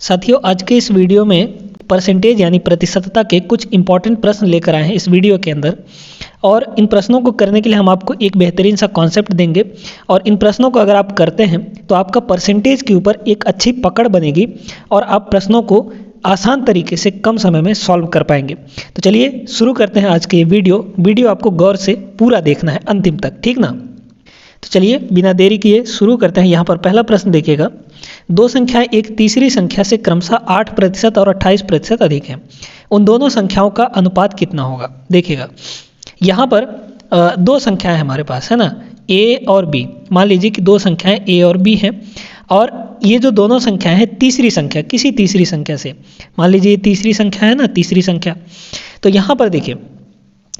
साथियों, आज के इस वीडियो में परसेंटेज यानी प्रतिशतता के कुछ इंपॉर्टेंट प्रश्न लेकर आए हैं इस वीडियो के अंदर। और इन प्रश्नों को करने के लिए हम आपको एक बेहतरीन सा कॉन्सेप्ट देंगे और इन प्रश्नों को अगर आप करते हैं तो आपका परसेंटेज के ऊपर एक अच्छी पकड़ बनेगी और आप प्रश्नों को आसान तरीके से कम समय में सॉल्व कर पाएंगे। तो चलिए शुरू करते हैं आज के ये वीडियो आपको गौर से पूरा देखना है अंतिम तक, ठीक ना। तो चलिए बिना देरी किए शुरू करते हैं। यहाँ पर पहला प्रश्न देखिएगा, दो संख्याएं एक तीसरी संख्या से क्रमशः 8% और 28% अधिक हैं। उन दोनों संख्याओं का अनुपात कितना होगा। देखिएगा यहाँ पर दो संख्याएं हमारे पास है ना, ए और बी। मान लीजिए कि दो संख्याएं ए और बी हैं और ये जो दोनों संख्याएं हैं तीसरी संख्या, किसी तीसरी संख्या से, मान लीजिए ये तीसरी संख्या है ना, तीसरी संख्या। तो यहाँ पर देखिए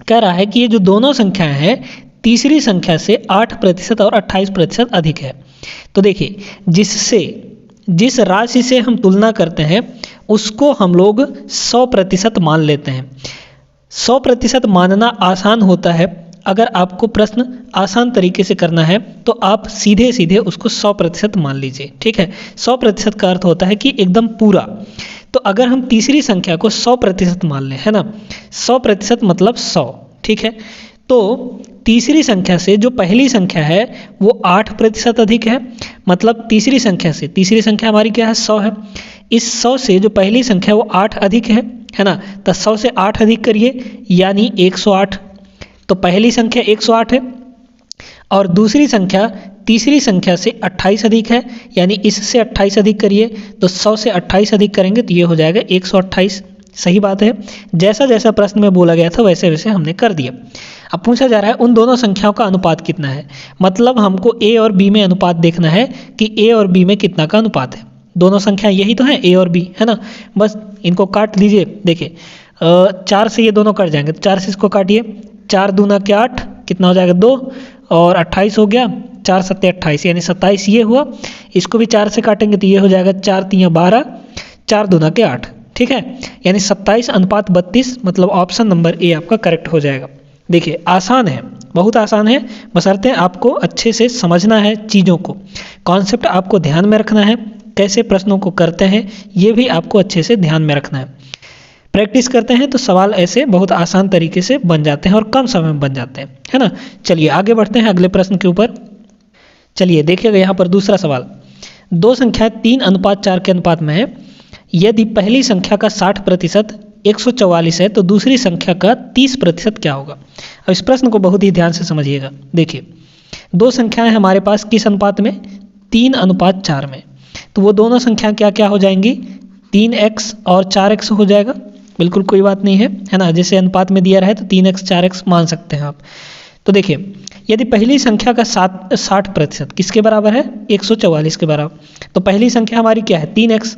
कह रहा है कि ये जो दोनों संख्याएं हैं तीसरी संख्या से 8% और 28% अधिक है। तो देखिए जिस राशि से हम तुलना करते हैं उसको हम लोग 100% मान लेते हैं। 100% मानना आसान होता है। अगर आपको प्रश्न आसान तरीके से करना है तो आप सीधे सीधे उसको 100% मान लीजिए, ठीक है। 100% का अर्थ होता है कि एकदम पूरा। तो अगर हम तीसरी संख्या को 100% मान लें, है ना, 100% मतलब 100, ठीक है। तो तीसरी संख्या से जो पहली संख्या है वो 8% अधिक है। मतलब तीसरी संख्या हमारी क्या है, 100 है। इस 100 से जो पहली संख्या वो 8 अधिक है ना। तो 100 से 8 अधिक करिए यानी 108। तो पहली संख्या 108 है और दूसरी संख्या तीसरी संख्या से 28 अधिक है, यानी इससे 28 अधिक करिए। तो 100 से 28 अधिक करेंगे तो ये हो जाएगा 128। सही बात है, जैसा जैसा प्रश्न में बोला गया था वैसे वैसे हमने कर दिया। अब पूछा जा रहा है उन दोनों संख्याओं का अनुपात कितना है। मतलब हमको ए और बी में अनुपात देखना है कि ए और बी में कितना का अनुपात है। दोनों संख्याएं यही तो हैं, ए और बी, है ना। बस इनको काट लीजिए। देखिए 4 से ये दोनों कट जाएंगे तो 4 से इसको काटिए। 4 दूना के 8, कितना हो जाएगा 2 और 28 हो गया। 4 सत्ते 28 यानी 27 ये हुआ। इसको भी 4 से काटेंगे तो ये हो जाएगा 4 तिया 12, 4 दूना के 8, ठीक है। यानी 27:32, मतलब ऑप्शन नंबर ए आपका करेक्ट हो जाएगा। देखिए आसान है, बहुत आसान है, बशर्ते आपको अच्छे से समझना है चीज़ों को। कॉन्सेप्ट आपको ध्यान में रखना है, कैसे प्रश्नों को करते हैं ये भी आपको अच्छे से ध्यान में रखना है। प्रैक्टिस करते हैं तो सवाल ऐसे बहुत आसान तरीके से बन जाते हैं और कम समय में बन जाते हैं, है ना। चलिए आगे बढ़ते हैं अगले प्रश्न के ऊपर। चलिए देखिएगा यहाँ पर दूसरा सवाल, दो संख्याएं 3:4 के अनुपात में है। यदि पहली संख्या का 60% 144 है तो दूसरी संख्या का 30% क्या होगा। अब इस प्रश्न को बहुत ही ध्यान से समझिएगा। देखिए दो संख्याएं हमारे पास किस अनुपात में, 3:4 में। तो वो दोनों संख्याएं क्या क्या हो जाएंगी, 3x और 4x हो जाएगा। बिल्कुल कोई बात नहीं है ना। जैसे अनुपात में दिया रहे तो 3x 4x मान सकते हैं आप। तो देखिए यदि पहली संख्या का 60% किसके बराबर है, 144 के बराबर। तो पहली संख्या हमारी क्या है, 3x,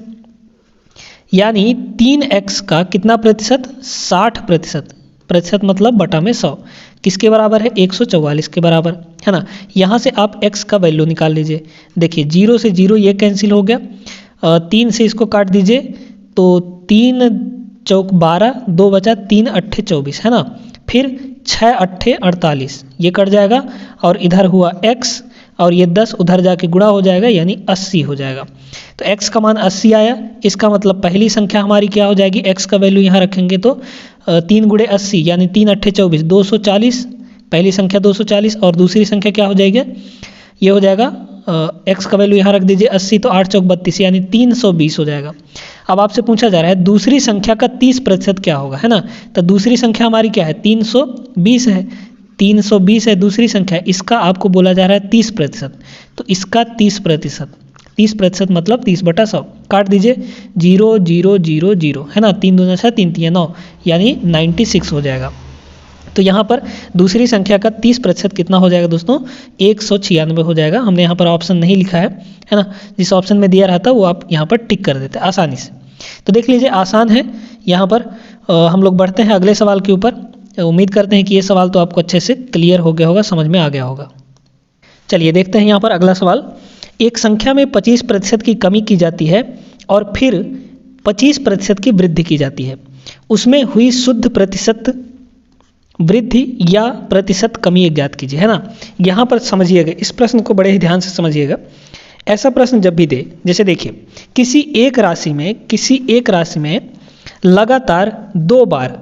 यानी 3x का कितना प्रतिशत, 60%। प्रतिशत मतलब बटा में 100 किसके बराबर है, 144 के बराबर, है ना। यहाँ से आप x का वैल्यू निकाल लीजिए। देखिए 0 से 0 ये कैंसिल हो गया, 3 से इसको काट दीजिए तो 3 चौक 12, 2 बचा, 3 अट्ठे 24, है ना। फिर 6 अट्ठे 48 ये कट जाएगा और इधर हुआ x और ये 10 उधर जाके गुणा हो जाएगा यानी 80 हो जाएगा। तो x का मान 80 आया। इसका मतलब पहली संख्या हमारी क्या हो जाएगी, x का वैल्यू यहाँ रखेंगे तो 3 गुणे 80 यानी 3 अट्ठे 24, 240। पहली संख्या 240 और दूसरी संख्या क्या हो जाएगी, ये हो जाएगा x का वैल्यू यहाँ रख दीजिए 80, तो 8 चौक 32 यानी 320 हो जाएगा। अब आपसे पूछा जा रहा है दूसरी संख्या का 30% क्या होगा, है ना। तो दूसरी संख्या हमारी क्या है, 320 है। 320 है दूसरी संख्या, इसका आपको बोला जा रहा है 30%। तो इसका 30% मतलब 30/100 काट दीजिए, 0 0 0 0, है ना। 3 दूना 6, 3 तिया 9 यानी 96 हो जाएगा। तो यहाँ पर दूसरी संख्या का 30% कितना हो जाएगा दोस्तों, 196 हो जाएगा। हमने यहाँ पर ऑप्शन नहीं लिखा है ना। जिस ऑप्शन में दिया रहता वो आप यहाँ पर टिक कर देते आसानी से। तो देख लीजिए आसान है। यहाँ पर हम लोग बढ़ते हैं अगले सवाल के ऊपर। उम्मीद करते हैं कि ये सवाल तो आपको अच्छे से क्लियर हो गया होगा, समझ में आ गया होगा। चलिए देखते हैं यहाँ पर अगला सवाल, एक संख्या में 25% की कमी की जाती है और फिर 25% की वृद्धि की जाती है। उसमें हुई शुद्ध प्रतिशत वृद्धि या प्रतिशत कमी ज्ञात कीजिए, है ना। यहाँ पर समझिएगा, इस प्रश्न को बड़े ही ध्यान से समझिएगा। ऐसा प्रश्न जब भी दे, जैसे देखिए किसी एक राशि में लगातार 2 बार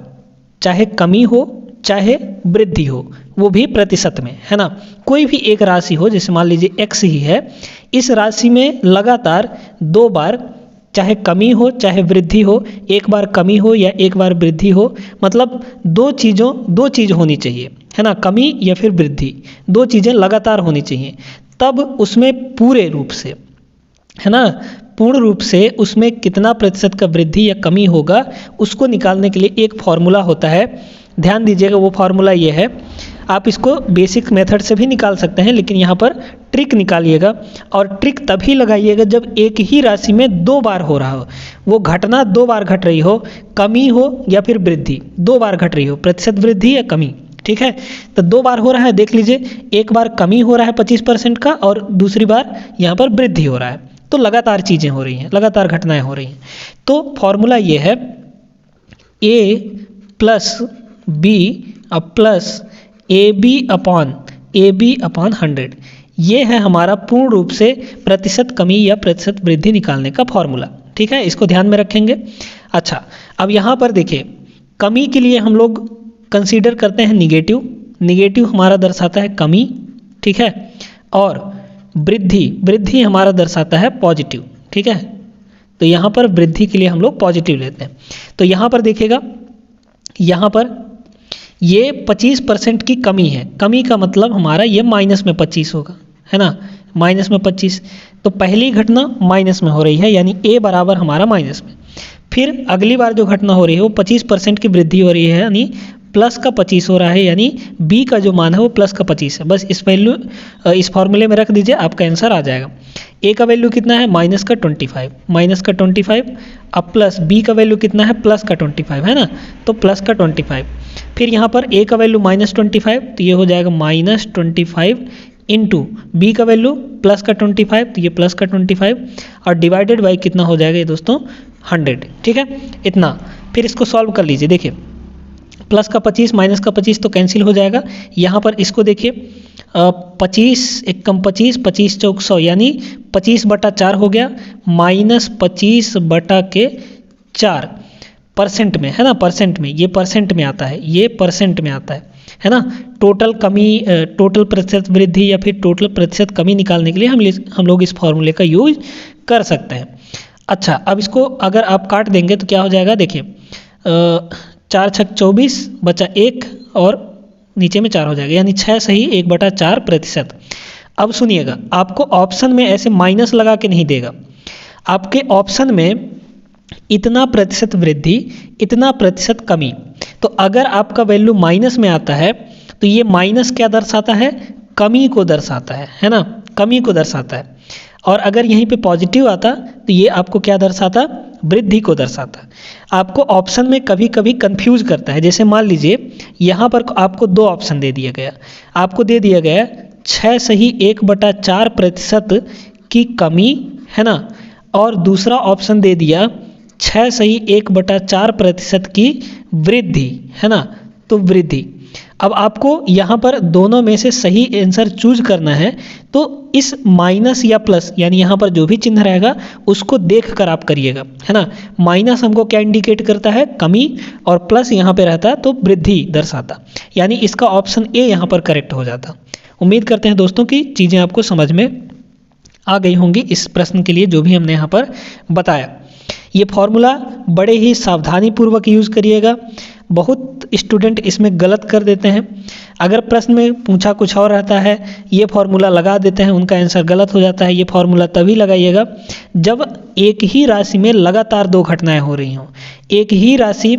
चाहे कमी हो चाहे वृद्धि हो, वो भी प्रतिशत में, है ना। कोई भी एक राशि हो, जैसे मान लीजिए x ही है, इस राशि में लगातार 2 बार चाहे कमी हो चाहे वृद्धि हो, एक बार कमी हो या एक बार वृद्धि हो, मतलब दो चीज़ होनी चाहिए, है ना, कमी या फिर वृद्धि, 2 चीज़ें लगातार होनी चाहिए, तब उसमें पूरे रूप से, है ना, पूर्ण रूप से उसमें कितना प्रतिशत का वृद्धि या कमी होगा, उसको निकालने के लिए एक फॉर्मूला होता है। ध्यान दीजिएगा, वो फार्मूला ये है, आप इसको बेसिक मेथड से भी निकाल सकते हैं, लेकिन यहाँ पर ट्रिक निकालिएगा, और ट्रिक तभी लगाइएगा जब एक ही राशि में 2 बार हो रहा हो, वो घटना 2 बार घट रही हो, कमी हो या फिर वृद्धि 2 बार घट रही हो, प्रतिशत वृद्धि या कमी, ठीक है। तो 2 बार हो रहा है, देख लीजिए, एक बार कमी हो रहा है 25% का और दूसरी बार यहाँ पर वृद्धि हो रहा है, तो लगातार चीज़ें हो रही हैं, लगातार घटनाएं हो रही हैं। तो फॉर्मूला ये है a plus b plus AB upon 100, ये है हमारा पूर्ण रूप से प्रतिशत कमी या प्रतिशत वृद्धि निकालने का फॉर्मूला, ठीक है, इसको ध्यान में रखेंगे। अच्छा, अब यहाँ पर देखिए, कमी के लिए हम लोग कंसीडर करते हैं निगेटिव हमारा दर्शाता है कमी, ठीक है, और वृद्धि हमारा दर्शाता है पॉजिटिव, ठीक है। तो यहाँ पर वृद्धि के लिए हम लोग पॉजिटिव लेते हैं। तो यहाँ पर देखिएगा, यहाँ पर ये 25% की कमी है, कमी का मतलब हमारा ये माइनस में 25 होगा, है ना, माइनस में 25, तो पहली घटना माइनस में हो रही है, यानी a बराबर हमारा माइनस में। फिर अगली बार जो घटना हो रही है वो 25% की वृद्धि हो रही है, यानी प्लस का 25 हो रहा है, यानी b का जो मान है वो प्लस का 25 है। बस इस वैल्यू इस फॉर्मूले में रख दीजिए, आपका आंसर आ जाएगा। a का वैल्यू कितना है, माइनस का 25, अब प्लस b का वैल्यू कितना है, प्लस का 25, है ना, तो प्लस का 25। फिर यहाँ पर a का वैल्यू -25, तो ये हो जाएगा -25 इंटू बी का वैल्यू प्लस का 25, तो ये प्लस का 25, और डिवाइडेड बाई कितना हो जाएगा ये दोस्तों, 100, ठीक है, इतना। फिर इसको सॉल्व कर लीजिए, देखिए प्लस का 25 माइनस का 25 तो कैंसिल हो जाएगा। यहाँ पर इसको देखिए, 25 एक कम 25, 25 चौक 100, यानी 25/4 हो गया, -25/4 परसेंट में, है ना, परसेंट में, ये परसेंट में आता है, ये परसेंट में आता है ना। टोटल कमी, टोटल प्रतिशत वृद्धि या फिर टोटल प्रतिशत कमी निकालने के लिए हम लोग इस फॉर्मूले का यूज कर सकते हैं। अच्छा, अब इसको अगर आप काट देंगे तो क्या हो जाएगा, देखिए 4 छक 24 बचा 1 और नीचे में 4 हो जाएगा, यानी 6 सही 1/4%। अब सुनिएगा, आपको ऑप्शन में ऐसे माइनस लगा के नहीं देगा, आपके ऑप्शन में इतना प्रतिशत वृद्धि इतना प्रतिशत कमी। तो अगर आपका वैल्यू माइनस में आता है तो ये माइनस क्या दर्शाता है, कमी को दर्शाता है ना, कमी को दर्शाता है। और अगर यहीं पे पॉजिटिव आता तो ये आपको क्या दर्शाता, वृद्धि को दर्शाता। आपको ऑप्शन में कभी कभी कंफ्यूज करता है, जैसे मान लीजिए यहाँ पर आपको 2 ऑप्शन दे दिया गया, आपको दे दिया गया 6 सही 1/4% की कमी, है ना, और दूसरा ऑप्शन दे दिया 6 सही 1/4% की वृद्धि, है ना, तो वृद्धि। अब आपको यहाँ पर दोनों में से सही आंसर चूज करना है, तो इस माइनस या प्लस, यानी यहाँ पर जो भी चिन्ह रहेगा उसको देखकर आप करिएगा, है ना। माइनस हमको क्या इंडिकेट करता है, कमी, और प्लस यहाँ पे रहता तो वृद्धि दर्शाता, यानी इसका ऑप्शन ए यहाँ पर करेक्ट हो जाता। उम्मीद करते हैं दोस्तों की चीज़ें आपको समझ में आ गई होंगी इस प्रश्न के लिए जो भी हमने यहाँ पर बताया। ये फॉर्मूला बड़े ही सावधानी पूर्वक यूज़ करिएगा, बहुत स्टूडेंट इसमें गलत कर देते हैं। अगर प्रश्न में पूछा कुछ और रहता है, ये फॉर्मूला लगा देते हैं, उनका आंसर गलत हो जाता है। ये फॉर्मूला तभी लगाइएगा जब एक ही राशि में लगातार 2 घटनाएं हो रही हों, एक ही राशि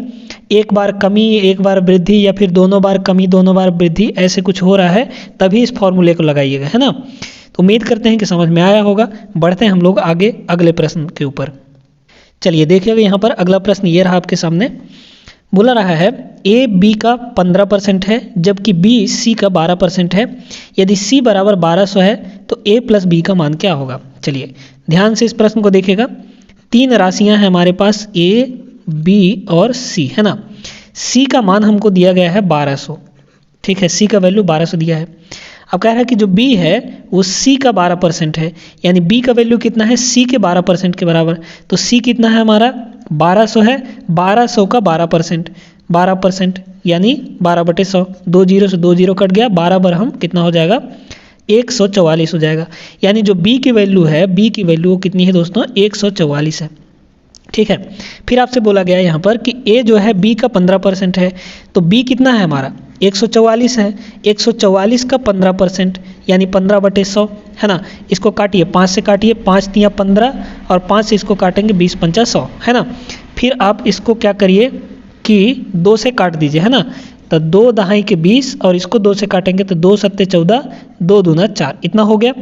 एक बार कमी एक बार वृद्धि या फिर दोनों बार कमी दोनों बार वृद्धि ऐसे कुछ हो रहा है, तभी इस फॉर्मूले को लगाइएगा, है ना। तो उम्मीद करते हैं कि समझ में आया होगा। बढ़ते हैं हम लोग आगे अगले प्रश्न के ऊपर। चलिए देखिएगा, यहाँ पर अगला प्रश्न ये रहा आपके सामने। बोला रहा है ए बी का 15% है जबकि बी सी का 12% है। यदि सी बराबर 1200 है तो ए प्लस बी का मान क्या होगा। चलिए ध्यान से इस प्रश्न को देखिएगा। 3 राशियां हैं हमारे पास, ए बी और सी, है ना। सी का मान हमको दिया गया है 1200, ठीक है, सी का वैल्यू 1200 दिया है। अब कह रहा है कि जो b है वो c का 12% है, यानी b का वैल्यू कितना है, c के 12% के बराबर। तो c कितना है हमारा 1200 है, 1200 का 12%, 12% यानी 12/100, 2 जीरो से 2 जीरो कट गया, 12 बार हम कितना हो जाएगा 144 हो जाएगा। यानी जो b की वैल्यू है, b की वैल्यू वो कितनी है दोस्तों 144 है। ठीक है, फिर आपसे बोला गया यहाँ पर कि a जो है b का 15% है, तो b कितना है हमारा 144 है, 144 का 15% यानी 15/100 है ना। इसको काटिए, 5 से काटिए, 5 तिया 15 और 5 से इसको काटेंगे 20×5 = 100 है ना। फिर आप इसको क्या करिए कि 2 से काट दीजिए है ना, तो 2 दहाई के 20 और इसको 2 से काटेंगे तो 2 सत्ते 14, 2 दूना 4, इतना हो गया।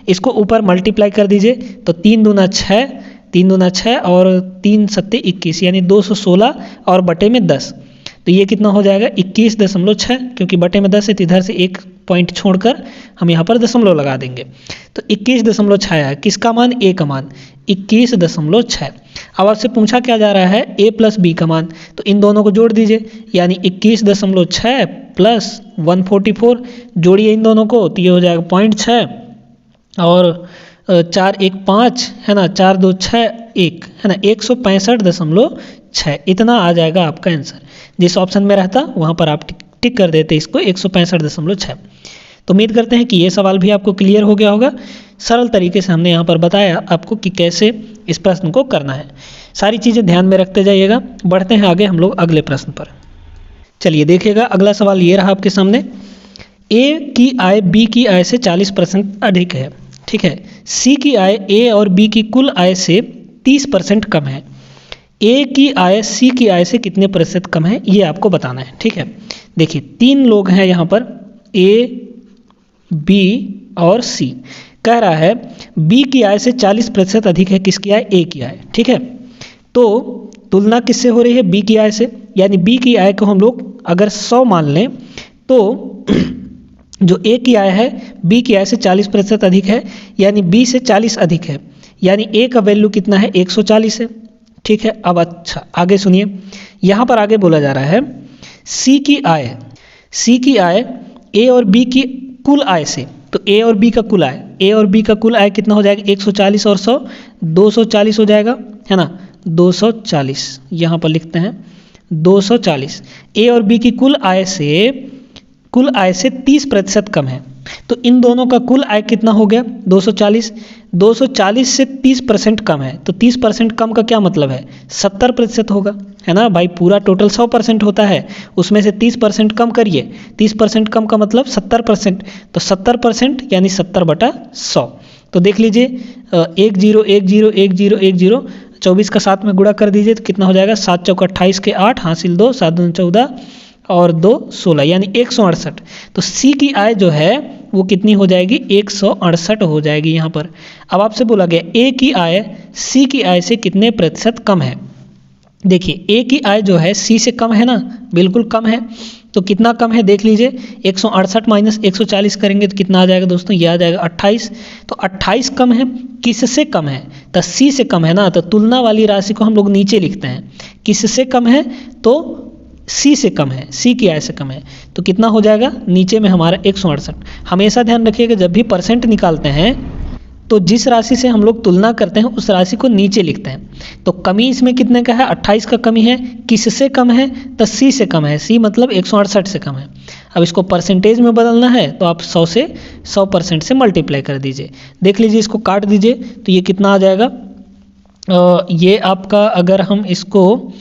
इसको ऊपर मल्टीप्लाई कर दीजिए तो 3 दूना 6, 3 दूना 6 और 3 सत्ते 21 यानी 216 और बटे में 10, तो ये कितना हो जाएगा 21.6, क्योंकि बटे में 10 है तो इधर से एक पॉइंट छोड़कर हम यहाँ पर दशमलव लगा देंगे। तो 21.6 है, किसका मान a का मान 21.6। अब आपसे पूछा क्या जा रहा है a + b का मान, तो इन दोनों को जोड़ दीजिए, यानी 21.6 + 144, जोड़िए इन दोनों को तो ये हो जाएगा 0.6 और 4 1 5 है ना, 4 2 6 1 है ना, 165.6, इतना आ जाएगा आपका आंसर। जिस ऑप्शन में रहता वहाँ पर आप टिक कर देते इसको 165.6। तो उम्मीद करते हैं कि ये सवाल भी आपको क्लियर हो गया होगा। सरल तरीके से हमने यहाँ पर बताया आपको कि कैसे इस प्रश्न को करना है। सारी चीज़ें ध्यान में रखते जाइएगा। बढ़ते हैं आगे हम लोग अगले प्रश्न पर। चलिए देखिएगा, अगला सवाल ये रहा आपके सामने। ए की आय बी की आय से 40% अधिक है, ठीक है। सी की आय ए और बी की कुल आय से 30% कम है। ए की आय सी की आय से कितने प्रतिशत कम है, ये आपको बताना है, ठीक है। देखिए 3 लोग हैं यहाँ पर, ए बी और सी। कह रहा है बी की आय से 40% अधिक है किसकी आय, ए की आय, ठीक है। तो तुलना किससे हो रही है, बी की आय से, यानी बी की आय को हम लोग अगर 100 मान लें तो जो ए की आय है बी की आय से 40% अधिक है, यानी बी से 40 अधिक है, यानी ए का वैल्यू कितना है 140 है, ठीक है। अब अच्छा आगे सुनिए, यहाँ पर आगे बोला जा रहा है सी की आय ए और बी की कुल आय से, तो ए और बी का कुल आय कितना हो जाएगा 140 और 100 240 हो जाएगा, है ना। 240 यहाँ पर लिखते हैं 240। ए और बी की कुल आय से 30% कम है, तो इन दोनों का कुल आय कितना हो गया 240 से 30% कम है, तो 30% कम का क्या मतलब है 70% होगा, है ना भाई। पूरा टोटल 100% होता है, उसमें से 30% कम करिए, 30% कम का मतलब 70%, तो 70% यानी 70/100। तो देख लीजिए 1 0 1 0 1 0 1 0, 24 का 7 में गुणा कर दीजिए तो कितना हो जाएगा 7 चौका 28 के 8 हासिल 2 7 दूनी 14 और 2 16 यानी 168। तो सी की आय जो है वो कितनी हो जाएगी 168 हो जाएगी यहाँ पर। अब आपसे बोला गया ए की आय सी की आय से कितने प्रतिशत कम है। देखिए ए की आय जो है सी से कम है ना, बिल्कुल कम है। तो कितना कम है देख लीजिए, 168 माइनस 140 करेंगे तो कितना आ जाएगा दोस्तों, ये आ जाएगा 28। तो 28 कम है, किससे कम है तो सी से कम है ना, तो तुलना वाली राशि को हम लोग नीचे लिखते हैं, किससे कम है तो सी से कम है, सी की आय से कम है, तो कितना हो जाएगा नीचे में हमारा 168। हमेशा ध्यान रखिएगा जब भी परसेंट निकालते हैं तो जिस राशि से हम लोग तुलना करते हैं उस राशि को नीचे लिखते हैं। तो कमी इसमें कितने का है 28 का कमी है, किससे कम है तो सी से कम है, सी मतलब 168 से कम है। अब इसको परसेंटेज में बदलना है तो आप 100% से मल्टीप्लाई कर दीजिए। देख लीजिए इसको काट दीजिए तो ये कितना आ जाएगा, ये आपका अगर हम इसको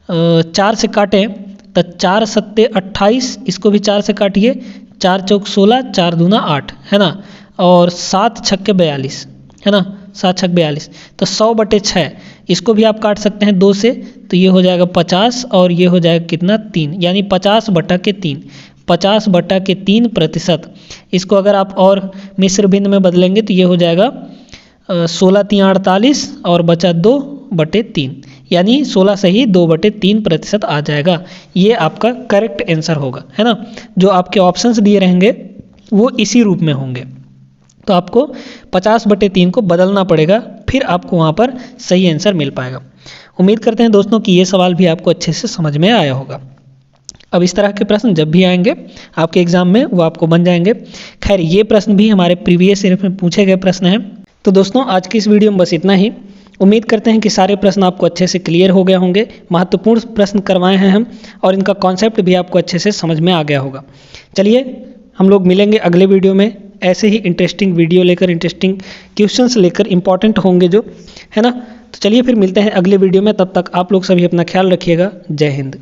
4 से काटें तो 4 सत्ते 28, इसको भी 4 से काटिए, 4 चौक 16 4 दूना 8 है ना, और 7 छक्के 42 है ना, 7 छक्के 42, तो 100/6 इसको भी आप काट सकते हैं 2 से, तो ये हो जाएगा 50 और ये हो जाएगा कितना 3, यानी 50/3, 50/3%। इसको अगर आप और मिश्र भिन्न में बदलेंगे तो ये हो जाएगा 16 3 48 और बचा 2/3, यानी 16 से ही 2/3% आ जाएगा। ये आपका करेक्ट आंसर होगा, है ना। जो आपके ऑप्शंस दिए रहेंगे वो इसी रूप में होंगे, तो आपको 50/3 को बदलना पड़ेगा, फिर आपको वहाँ पर सही आंसर मिल पाएगा। उम्मीद करते हैं दोस्तों कि ये सवाल भी आपको अच्छे से समझ में आया होगा। अब इस तरह के प्रश्न जब भी आएंगे आपके एग्जाम में वो आपको बन जाएंगे। खैर ये प्रश्न भी हमारे प्रीवियस ईयर में पूछे गए प्रश्न हैं। तो दोस्तों आज की इस वीडियो में बस इतना ही। उम्मीद करते हैं कि सारे प्रश्न आपको अच्छे से क्लियर हो गए होंगे। महत्वपूर्ण प्रश्न करवाए हैं हम और इनका कॉन्सेप्ट भी आपको अच्छे से समझ में आ गया होगा। चलिए हम लोग मिलेंगे अगले वीडियो में ऐसे ही इंटरेस्टिंग वीडियो लेकर, इंटरेस्टिंग क्वेश्चंस लेकर, इंपॉर्टेंट होंगे जो, है ना। तो चलिए फिर मिलते हैं अगले वीडियो में। तब तक आप लोग सभी अपना ख्याल रखिएगा। जय हिंद।